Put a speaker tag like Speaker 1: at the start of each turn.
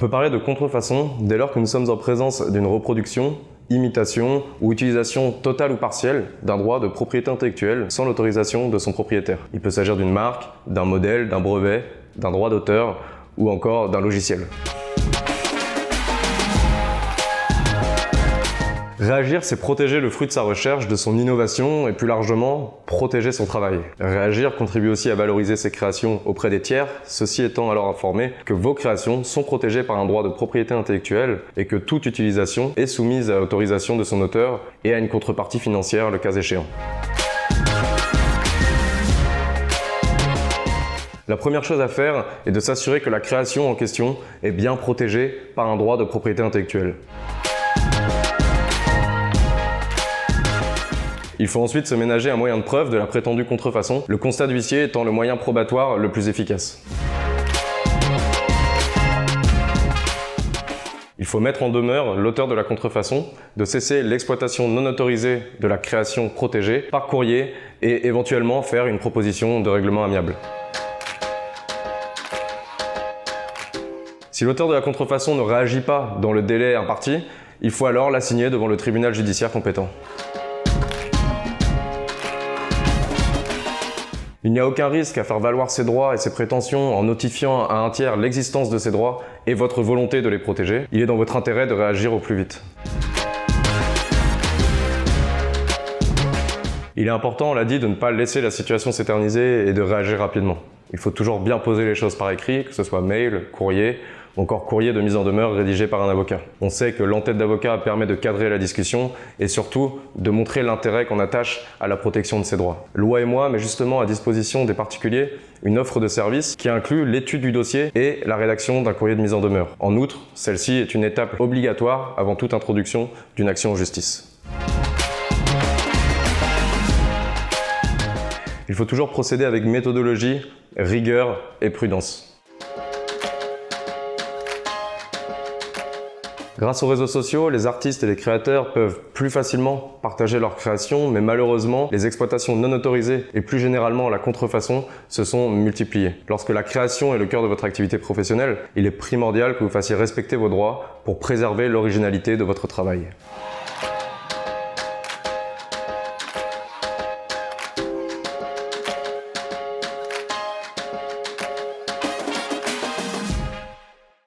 Speaker 1: On peut parler de contrefaçon dès lors que nous sommes en présence d'une reproduction, imitation ou utilisation totale ou partielle d'un droit de propriété intellectuelle sans l'autorisation de son propriétaire. Il peut s'agir d'une marque, d'un modèle, d'un brevet, d'un droit d'auteur ou encore d'un logiciel. Réagir, c'est protéger le fruit de sa recherche, de son innovation et plus largement, protéger son travail. Réagir contribue aussi à valoriser ses créations auprès des tiers, ceux-ci étant alors informés que vos créations sont protégées par un droit de propriété intellectuelle et que toute utilisation est soumise à l'autorisation de son auteur et à une contrepartie financière le cas échéant. La première chose à faire est de s'assurer que la création en question est bien protégée par un droit de propriété intellectuelle. Il faut ensuite se ménager un moyen de preuve de la prétendue contrefaçon, le constat d'huissier étant le moyen probatoire le plus efficace. Il faut mettre en demeure l'auteur de la contrefaçon de cesser l'exploitation non autorisée de la création protégée par courrier et éventuellement faire une proposition de règlement amiable. Si l'auteur de la contrefaçon ne réagit pas dans le délai imparti, il faut alors l'assigner devant le tribunal judiciaire compétent. Il n'y a aucun risque à faire valoir ses droits et ses prétentions en notifiant à un tiers l'existence de ces droits et votre volonté de les protéger. Il est dans votre intérêt de réagir au plus vite. Il est important, on l'a dit, de ne pas laisser la situation s'éterniser et de réagir rapidement. Il faut toujours bien poser les choses par écrit, que ce soit mail, courrier, ou encore courrier de mise en demeure rédigé par un avocat. On sait que l'entête d'avocat permet de cadrer la discussion et surtout de montrer l'intérêt qu'on attache à la protection de ses droits. Loi et moi met justement à disposition des particuliers une offre de service qui inclut l'étude du dossier et la rédaction d'un courrier de mise en demeure. En outre, celle-ci est une étape obligatoire avant toute introduction d'une action en justice. Il faut toujours procéder avec méthodologie, rigueur et prudence. Grâce aux réseaux sociaux, les artistes et les créateurs peuvent plus facilement partager leurs créations, mais malheureusement, les exploitations non autorisées et plus généralement la contrefaçon se sont multipliées. Lorsque la création est le cœur de votre activité professionnelle, il est primordial que vous fassiez respecter vos droits pour préserver l'originalité de votre travail.